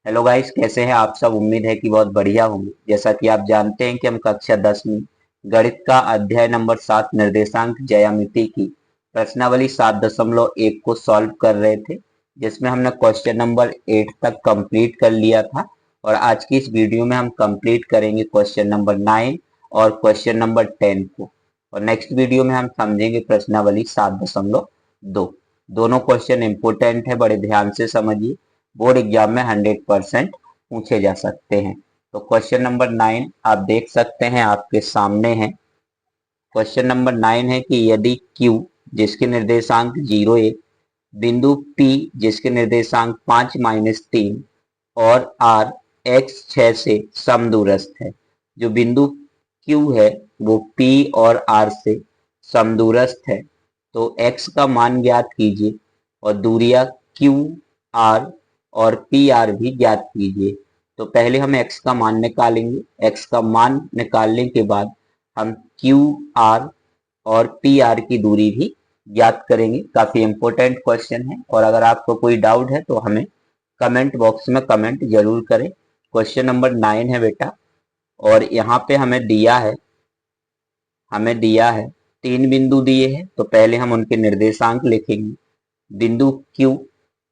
Hello guys, कैसे हैं आप सब। उम्मीद है कि बहुत बढ़िया होंगे। जैसा कि आप जानते हैं कि हम कक्षा 10 में गणित का अध्याय नंबर 7 निर्देशांक ज्यामिति की प्रश्नावली 7.1 को सॉल्व कर रहे थे, जिसमें हमने क्वेश्चन नंबर 8 तक कंप्लीट कर लिया था। और आज की इस वीडियो में हम कंप्लीट करेंगे क्वेश्चन नंबर 9 और क्वेश्चन नंबर 10 को। और नेक्स्ट वीडियो में हम समझेंगे प्रश्नावली 7.2। दोनों क्वेश्चन इंपोर्टेंट है, बड़े ध्यान से समझिए। बोर्ड एग्जाम में 100% पूछे जा सकते हैं। तो क्वेश्चन नंबर 9 आप देख सकते हैं, आपके सामने है। क्वेश्चन नंबर 9 है कि यदि Q जिसके निर्देशांक 0 1, बिंदु P जिसके निर्देशांक 5 -3 और R x 6 से समदूरस्थ है। जो बिंदु Q है वो P और R से समदूरस्थ है, तो x का मान ज्ञात कीजिए और दूरियां Q R और पी आर भी ज्ञात कीजिए। तो पहले हम x का मान निकालेंगे। x का मान निकालने के बाद हम क्यू आर और पी आर की दूरी भी ज्ञात करेंगे। काफी इंपॉर्टेंट क्वेश्चन है, और अगर आपको कोई डाउट है तो हमें कमेंट बॉक्स में कमेंट जरूर करें। क्वेश्चन नंबर 9 है बेटा, और यहाँ पे हमें दिया है 3 बिंदु दिए हैं। तो पहले हम उनके निर्देशांक लिखेंगे। बिंदु Q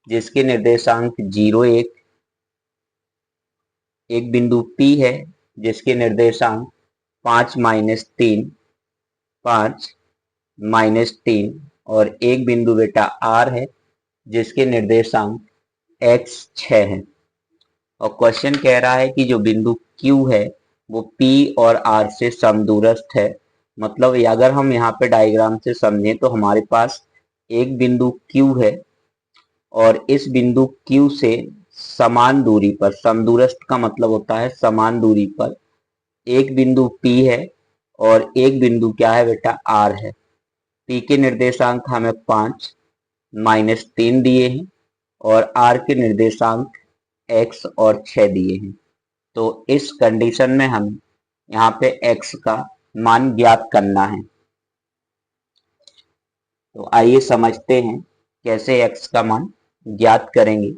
जिसके निर्देशांक 0 1, एक बिंदु P है जिसके निर्देशांक 5 -3 और एक बिंदु बेटा R है जिसके निर्देशांक x 6 है। और क्वेश्चन कह रहा है कि जो बिंदु Q है वो P और R से समदूरस्थ है। मतलब अगर हम यहाँ पे डायग्राम से समझें तो हमारे पास एक बिंदु Q है और इस बिंदु Q से समान दूरी पर, समदूरस्थ का मतलब होता है समान दूरी पर, एक बिंदु P है और एक बिंदु क्या है बेटा, R है। P के निर्देशांक हमें 5 -3 दिए हैं और R के निर्देशांक x और 6 दिए हैं। तो इस कंडीशन में हमें यहाँ पे x का मान ज्ञात करना है। तो आइए समझते हैं कैसे x का मान ज्ञात करेंगे।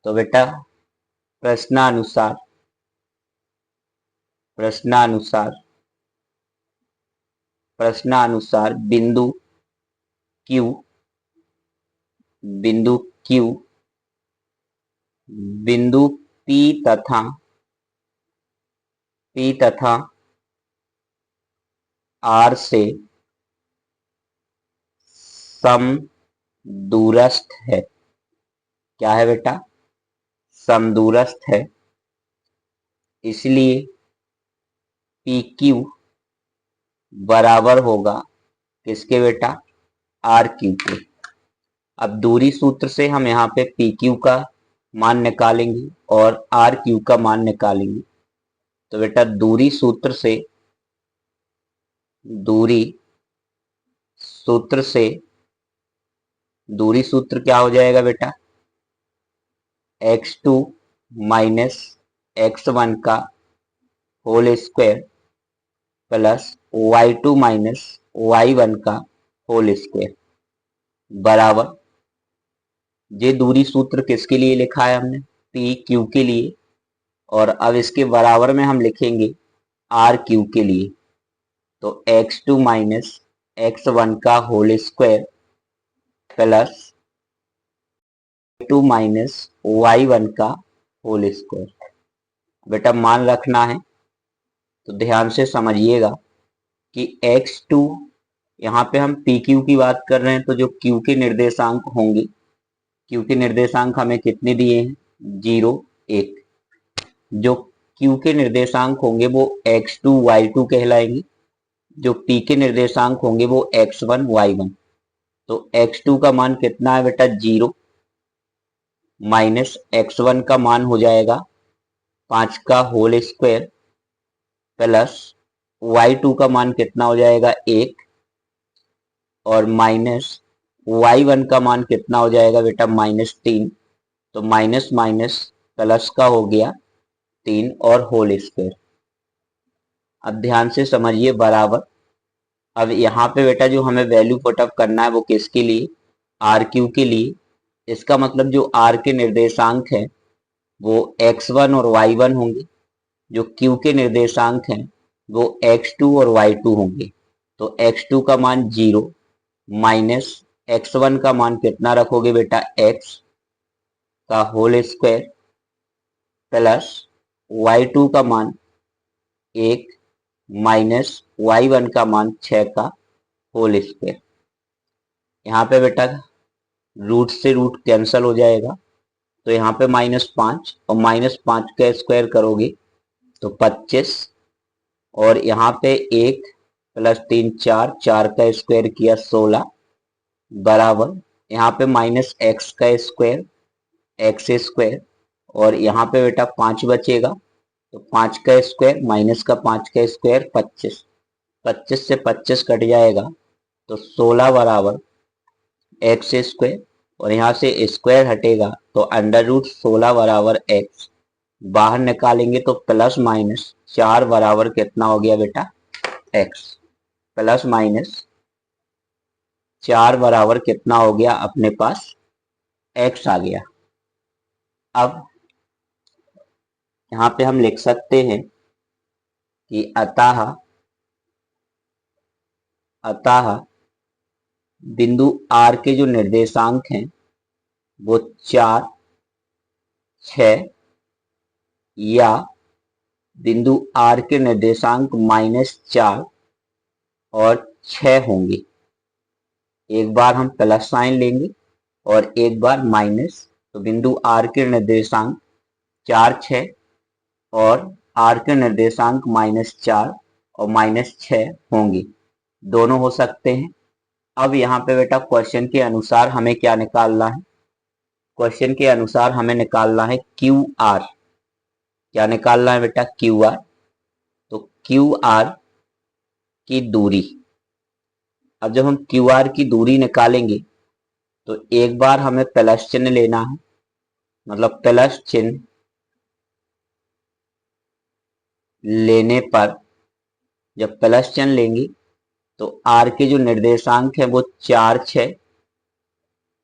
तो बेटा प्रश्नानुसार प्रश्नानुसार प्रश्नानुसार Q बिंदु Q बिंदु P तथा R से समदूरस्थ है। क्या है बेटा, समदूरस्थ है। इसलिए PQ बराबर होगा किसके बेटा, RQ के। अब दूरी सूत्र से हम यहाँ पे PQ का मान निकालेंगे और RQ का मान निकालेंगे। तो बेटा दूरी सूत्र से दूरी सूत्र क्या हो जाएगा बेटा, x2 माइनस x1 का whole square plus y2 minus y1 का होल स्क्वायर बराबर, ये दूरी सूत्र किसके लिए लिखा है हमने, पी क्यू के लिए। और अब इसके बराबर में हम लिखेंगे आर क्यू के लिए। तो x2 माइनस x1 का whole square plus y2 minus y1 का होल स्क्वायर। बेटा मान रखना है तो ध्यान से समझिएगा कि x2, यहाँ पे हम पी क्यू की बात कर रहे हैं, तो जो q के निर्देशांक होंगे, q के निर्देशांक हमें कितने दिए हैं, 0 1। जो q के निर्देशांक होंगे वो x2 y2 कहलाएंगे। जो p के निर्देशांक होंगे वो x1 y1। तो x2 का मान कितना है बेटा, 0 माइनस x1 का मान हो जाएगा 5 का होल स्क्वायर प्लस y2 का मान कितना हो जाएगा 1 और माइनस y1 का मान कितना हो जाएगा बेटा, -3। तो माइनस माइनस प्लस का हो गया 3 और होल स्क्वायर। अब ध्यान से समझिए बराबर। अब यहाँ पे बेटा जो हमें वैल्यू पुटअप करना है वो किसके लिए, आर क्यू के लिए। इसका मतलब जो आर के निर्देशांक है वो x1 और y1 होंगे। जो q के निर्देशांक हैं वो x2 और y2 होंगे। तो x2 का मान 0 माइनस x1 का मान कितना रखोगे बेटा, x का होल स्क्वायर प्लस y2 का मान 1 माइनस y1 का मान 6 का होल स्क्वायर। यहाँ पे बेटा रूट से रूट कैंसल हो जाएगा, तो यहाँ पे -5 और -5 का स्क्वायर करोगे तो 25, और यहाँ पे 1 प्लस 3 4, 4 का स्क्वायर किया 16 बराबर, यहाँ पे -x का स्क्वायर एक्स स्क्वायर, और यहाँ पे बेटा 5 बचेगा, तो 5 का स्क्वायर माइनस का 5 का स्क्वायर 25, 25 से 25 कट जाएगा तो 16 बराबर एक्स स्क्वायर, और यहाँ से स्क्वायर हटेगा तो √16 बराबर एक्स, बाहर निकालेंगे तो प्लस माइनस 4 बराबर कितना हो गया बेटा, एक्स, प्लस माइनस 4 बराबर कितना हो गया अपने पास, एक्स आ गया। अब यहाँ पे हम लिख सकते हैं कि अतः बिंदु R के जो निर्देशांक हैं वो 4, 6 या बिंदु R के निर्देशांक -4 और 6 होंगे। एक बार हम प्लस साइन लेंगे और एक बार माइनस, तो बिंदु R के निर्देशांक 4, 6 और R के निर्देशांक -4 और -6 होंगे, दोनों हो सकते हैं। अब यहाँ पे बेटा क्वेश्चन के अनुसार हमें क्या निकालना है, क्वेश्चन के अनुसार हमें निकालना है क्यू आर। क्या निकालना है बेटा, क्यू आर। तो क्यू आर की दूरी, अब जब हम क्यू आर की दूरी निकालेंगे तो एक बार हमें प्लस चिन्ह लेना है, मतलब प्लस चिन्ह लेने पर, जब प्लस चिन्ह लेंगे तो आर के जो निर्देशांक है वो 4, 6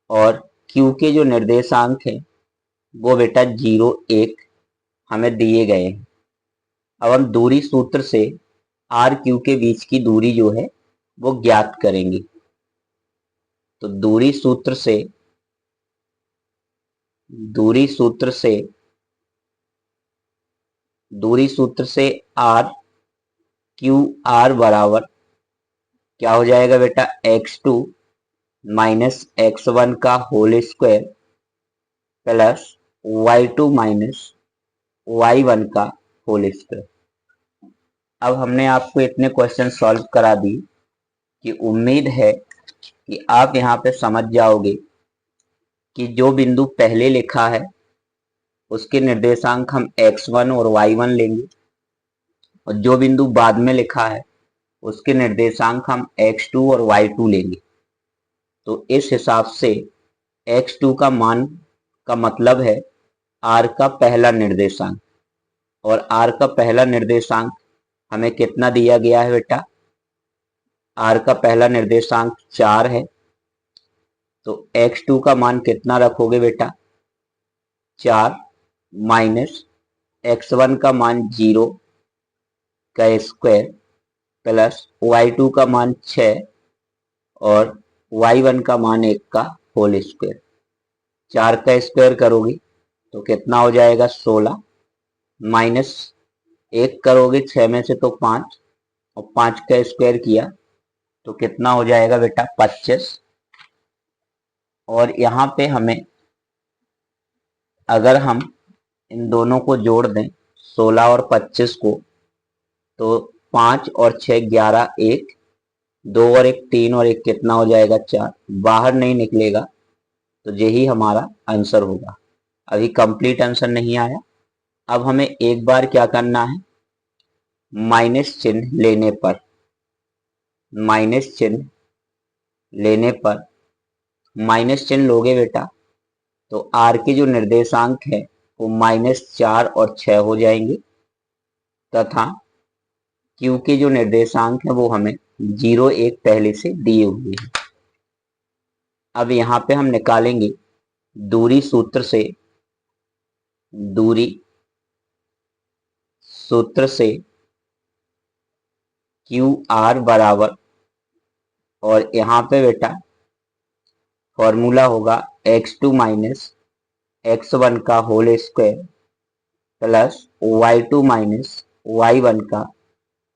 और क्यू के जो निर्देशांक है वो बेटा 0, 1 हमें दिए गए हैं। अब हम दूरी सूत्र से आर क्यू के बीच की दूरी जो है वो ज्ञात करेंगे। तो दूरी सूत्र से आर क्यू आर बराबर क्या हो जाएगा बेटा, x2 माइनस x1 का whole square plus y2 minus y1 का होल स्क्वायर। अब हमने आपको इतने क्वेश्चन सॉल्व करा दी कि उम्मीद है कि आप यहाँ पे समझ जाओगे कि जो बिंदु पहले लिखा है उसके निर्देशांक हम x1 और y1 लेंगे, और जो बिंदु बाद में लिखा है उसके निर्देशांक हम x2 और y2 लेंगे। तो इस हिसाब से x2 का मान का मतलब है r का पहला निर्देशांक, और r का पहला निर्देशांक हमें कितना दिया गया है बेटा, r का पहला निर्देशांक 4 है। तो x2 का मान कितना रखोगे बेटा, 4 माइनस x1 का मान 0 का स्क्वायर प्लस y2 का मान 6 और y1 का मान 1 का होल स्क्वायर। 4 का स्क्वायर करोगे तो कितना हो जाएगा, 16 माइनस 1 करोगे 6 में से तो 5, और 5 का स्क्वायर किया तो कितना हो जाएगा बेटा, 25। और यहाँ पे हमें अगर हम इन दोनों को जोड़ दें 16 और 25 को, तो 5 और 6 11, 1 2 और 1 3 और 1 कितना हो जाएगा, 4, बाहर नहीं निकलेगा, तो यही हमारा आंसर होगा। अभी कंप्लीट आंसर नहीं आया। अब हमें एक बार क्या करना है, माइनस चिन्ह लेने पर, माइनस चिन्ह लोगे बेटा तो आर के जो निर्देशांक है वो -4 और 6 हो जाएंगे, तथा क्यू के जो निर्देशांक है वो हमें 0, 1 पहले से दिए हुए हैं। अब यहाँ पे हम निकालेंगे दूरी सूत्र से दूरी सूत्र से क्यू आर बराबर, और यहाँ पे बेटा फॉर्मूला होगा x2 माइनस x1 का whole square plus y2 minus y1 का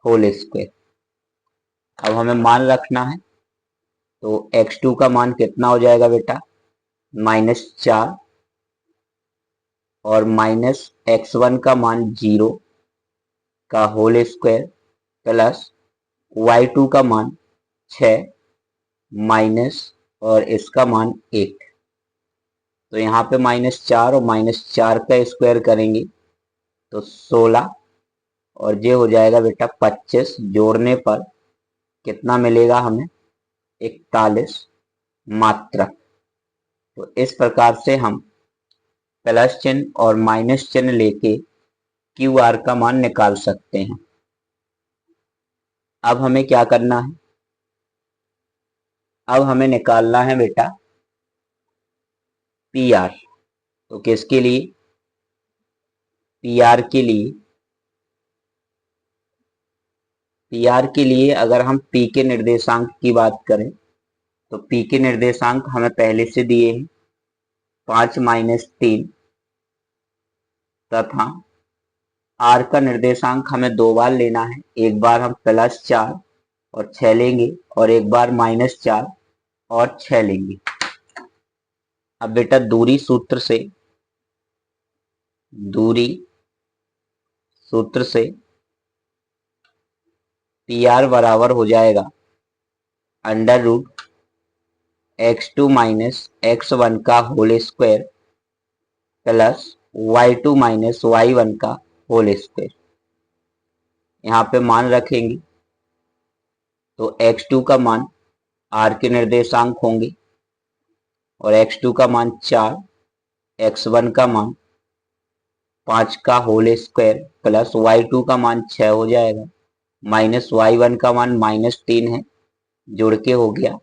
होल स्क्वायर। अब हमें मान रखना है, तो x2 का मान कितना हो जाएगा बेटा, -4, और माइनस x1 का मान 0 का होल स्क्वायर प्लस y2 का मान 6 माइनस और इसका मान 1। तो यहाँ पे -4 और -4 का स्क्वायर करेंगे तो 16, और ये हो जाएगा बेटा 25। जोड़ने पर कितना मिलेगा हमें, 41 मात्रक। तो इस प्रकार से हम प्लस चिन्ह और माइनस चिन्ह लेके क्यू आर का मान निकाल सकते हैं। अब हमें क्या करना है, अब हमें निकालना है बेटा पी आर। तो किसके लिए, पी आर के लिए, पी आर के लिए अगर हम पी के निर्देशांक की बात करें तो पी के निर्देशांक हमें पहले से दिए हैं 5 - 3, तथा आर का निर्देशांक हमें दो बार लेना है, एक बार हम +4 और 6 लेंगे और एक बार -4 और 6 लेंगे। अब बेटा दूरी सूत्र से, दूरी सूत्र से पी आर बराबर हो जाएगा √x2 माइनस x1 का whole square plus y2 minus y1 का होल स्क्वायर। यहाँ पे मान रखेंगे तो x2 का मान r के निर्देशांक होंगे और x2 का मान 4, x1 का मान 5 का होल स्क्वायर प्लस y2 का मान 6 हो जाएगा, माइनस y1 का मान -3 है, जोड़ के हो गया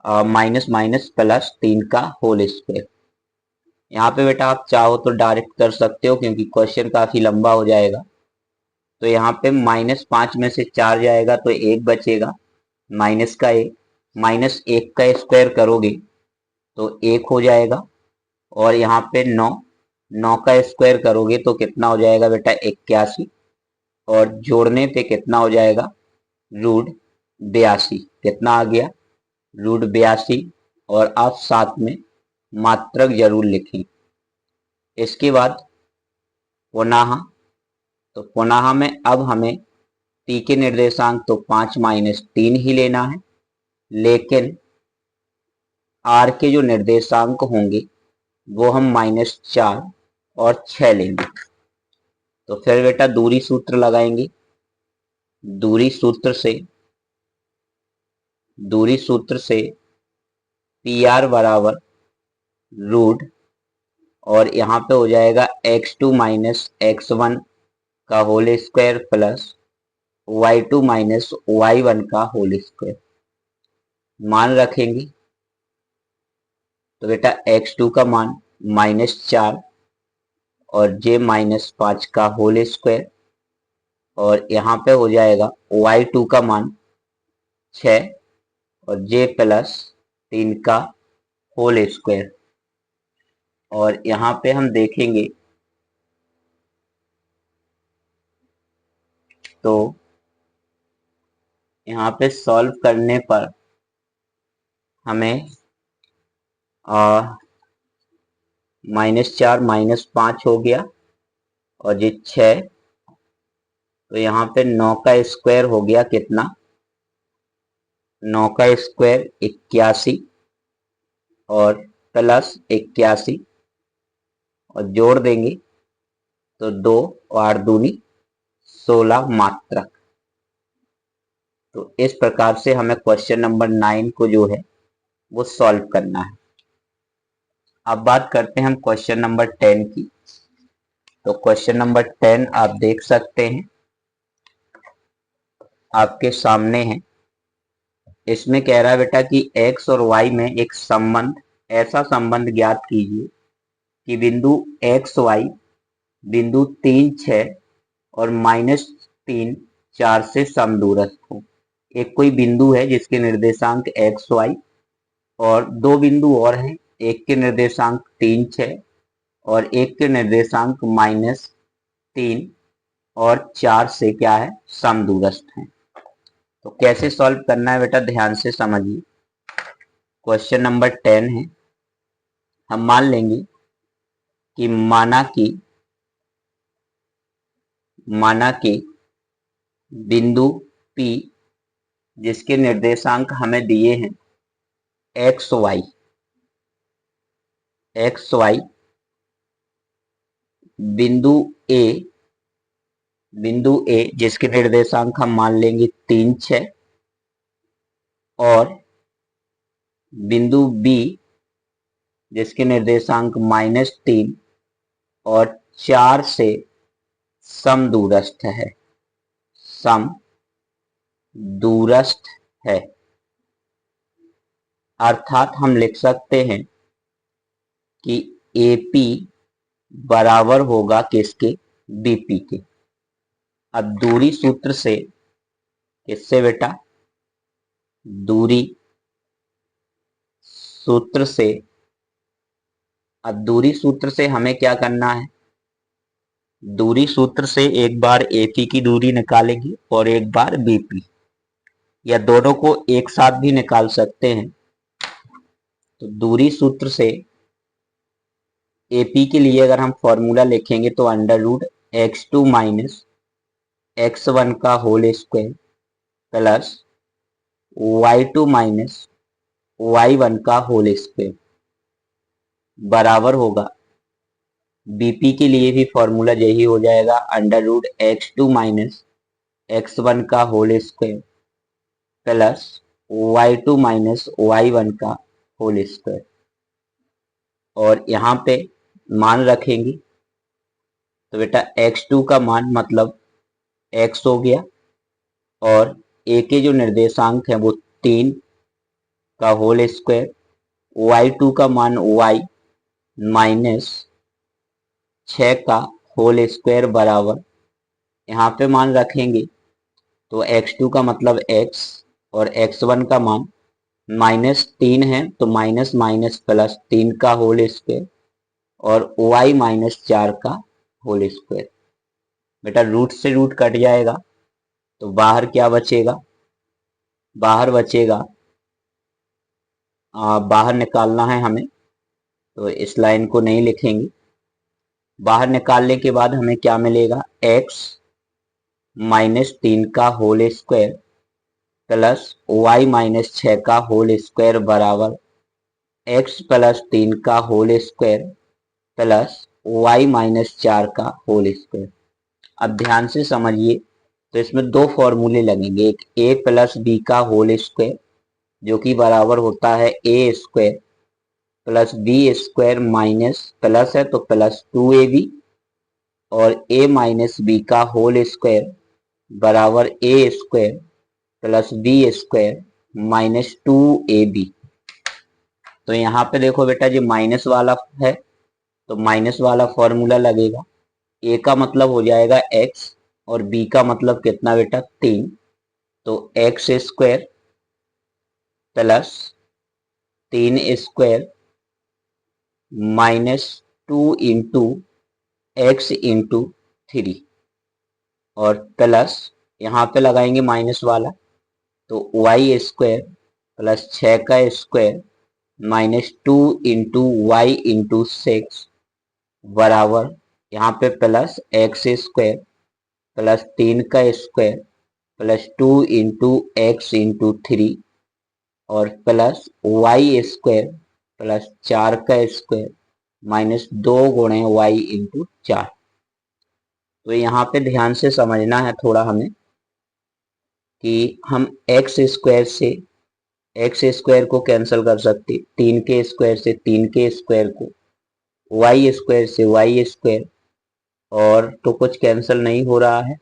माइनस माइनस प्लस 3 का होल स्क्वायर। यहाँ पे बेटा आप चाहो तो डायरेक्ट कर सकते हो क्योंकि क्वेश्चन काफी लंबा हो जाएगा। तो यहाँ पे -5 में से 4 जाएगा तो 1 बचेगा, माइनस का 1, -1 का स्क्वायर करोगे तो 1 हो जाएगा, और यहाँ पे 9 का स्क्वायर करोगे तो कितना हो जाएगा बेटा 81, और जोड़ने पे कितना हो जाएगा √82। कितना आ गया √82, और आप साथ में मात्रक जरूर लिखें। इसके बाद पुनः, तो पुनः में अब हमें पी के निर्देशांक तो 5 - 3 ही लेना है, लेकिन आर के जो निर्देशांक होंगे वो हम -4 और 6 लेंगे। तो फिर बेटा दूरी सूत्र लगाएंगे, दूरी सूत्र से, दूरी सूत्र से पी आर बराबर रूट, और यहाँ पे हो जाएगा x2 माइनस x1 का whole square plus y2 minus y1 का होल स्क्वायर। मान रखेंगे तो बेटा x2 का मान -4 और j -5 का होल स्क्वायर, और यहाँ पे हो जाएगा y2 का मान 6 और j +3 का होल स्क्वायर। और यहाँ पे हम देखेंगे तो यहाँ पे सॉल्व करने पर हमें -4 -5 हो गया और ये 6, तो यहाँ पे 9 का स्क्वायर हो गया कितना, 9 का स्क्वायर 81 और प्लस 81, और जोड़ देंगे तो 2 और 2 16 मात्रक। तो इस प्रकार से हमें क्वेश्चन नंबर 9 को जो है वो सॉल्व करना है। अब बात करते हैं हम क्वेश्चन नंबर 10 की। तो क्वेश्चन नंबर 10 आप देख सकते हैं, आपके सामने है। इसमें कह रहा है बेटा कि x और y में एक संबंध, ऐसा संबंध ज्ञात कीजिए कि बिंदु x y बिंदु 3, 6 और -3, 4 से समदूरस्थ हो। एक कोई बिंदु है जिसके निर्देशांक एक्स वाई और दो बिंदु और हैं, एक के निर्देशांक 3, 6 और एक के निर्देशांक -3 और 4 से क्या है, समदूरस्थ है। तो कैसे सॉल्व करना है बेटा, ध्यान से समझिए। क्वेश्चन नंबर 10 है। हम मान लेंगे कि माना कि बिंदु P जिसके निर्देशांक हमें दिए हैं एक्स वाई बिंदु ए जिसके निर्देशांक हम मान लेंगे 3, 6 और बिंदु B जिसके निर्देशांक -3 और 4 से समदूरस्थ है। अर्थात हम लिख सकते हैं कि AP बराबर होगा किसके, BP के। अब दूरी सूत्र से, किससे बेटा, दूरी सूत्र से, अब दूरी सूत्र से हमें क्या करना है, दूरी सूत्र से एक बार AP की दूरी निकालेंगे और एक बार BP, या दोनों को एक साथ भी निकाल सकते हैं। तो दूरी सूत्र से AP के लिए अगर हम फॉर्मूला लिखेंगे तो √x2 - x1 का whole square plus y2 - y1 का होल स्क्वायर बराबर होगा, BP के लिए भी फॉर्मूला यही हो जाएगा, √x2 - x1 का whole square plus y2 - y1 का होल स्क्वायर। और यहाँ पे मान रखेंगे तो बेटा x2 का मान मतलब x हो गया और a के जो निर्देशांक है वो 3 का होल स्क्वायर, y2 का मान y माइनस 6 का होल स्क्वायर बराबर, यहाँ पे मान रखेंगे तो x2 का मतलब x और x1 का मान -3 है तो माइनस माइनस प्लस 3 का होल स्क्वायर और y -4 का होल स्क्वायर। बेटा रूट से रूट कट जाएगा तो बाहर क्या बचेगा, बाहर बचेगा, बाहर निकालना है हमें तो इस लाइन को नहीं लिखेंगे। बाहर निकालने के बाद हमें क्या मिलेगा, x -3 का होल स्क्वायर प्लस y -6 का होल स्क्वायर बराबर x + 3 का होल स्क्वायर प्लस y -4 का होल स्क्वायर। अब ध्यान से समझिए, तो इसमें दो फॉर्मूले लगेंगे, एक a + b का होल स्क्वायर जो कि बराबर होता है a square plus b square minus plus है तो प्लस 2ab और a माइनस b का होल स्क्वायर बराबर a square plus b square minus 2ab। तो यहाँ पे देखो बेटा जो माइनस वाला है तो माइनस वाला फॉर्मूला लगेगा, a का मतलब हो जाएगा x और b का मतलब कितना बेटा 3, तो x square plus 3 square -2 into x into 3 और प्लस यहाँ पे लगाएंगे माइनस वाला तो y स्क्वायर प्लस 6 का स्क्वायर -2 इंटू वाई इंटू 6 बराबर यहाँ पे प्लस x स्क्वायर प्लस 3 का square plus 2 into x into 3 और प्लस वाई स्क्वायर प्लस 4 का स्क्वायर माइनस 2 गुणे वाई इंटू 4। तो यहाँ पे ध्यान से समझना है थोड़ा हमें कि हम एक्स स्क्वायर को कैंसिल कर सकते, 3 के स्क्वायर से 3 के स्क्वायर को, वाई स्क्वायर से वाई स्क्वायर, और तो कुछ कैंसिल नहीं हो रहा है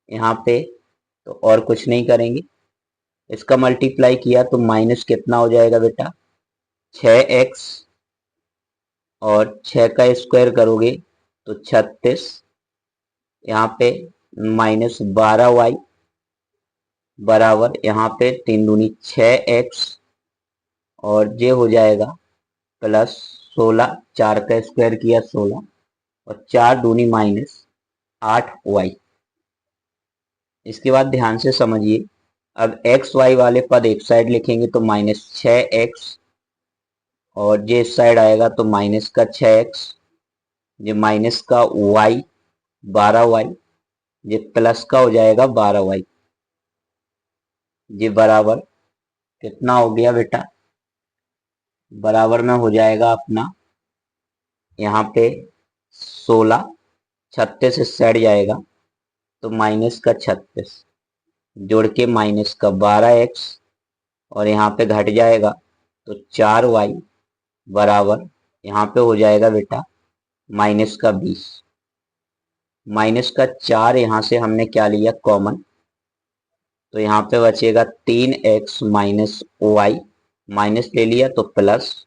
यहाँ पे, तो और कुछ नहीं करेंगे। इसका मल्टीप्लाई किया तो माइनस कितना हो जाएगा बेटा 6x और 6 का स्क्वायर करोगे तो 36, यहाँ पे -12y बराबर यहाँ पे 3 दूनी 6x, और ये हो जाएगा +16, 4 का स्क्वायर किया 16, और 4 दूनी -8y। इसके बाद ध्यान से समझिए, अब एक्स वाई वाले पद एक साइड लिखेंगे तो -6x, और ये इस साइड आएगा तो माइनस का 6x, ये माइनस का y 12y, ये प्लस का हो जाएगा 12y। ये बराबर कितना हो गया बेटा, बराबर में हो जाएगा अपना यहाँ पे 16, 36 इस साइड जाएगा तो माइनस का 36, जोड़ के माइनस का 12x, और यहाँ पे घट जाएगा तो 4y बराबर यहाँ पे हो जाएगा बेटा माइनस का 20। माइनस का 4 यहाँ से हमने क्या लिया कॉमन, तो यहाँ पे बचेगा 3x माइनस वाई, माइनस ले लिया तो प्लस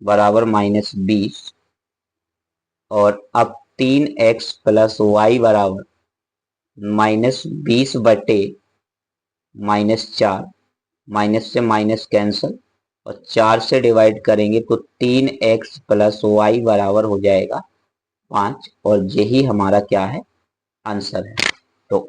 बराबर -20, और अब 3x प्लस वाई बराबर -20 बटे -4, माइनस से माइनस कैंसल, और 4 से डिवाइड करेंगे तो 3x प्लस वाई बराबर हो जाएगा 5, और यही हमारा क्या है आंसर है।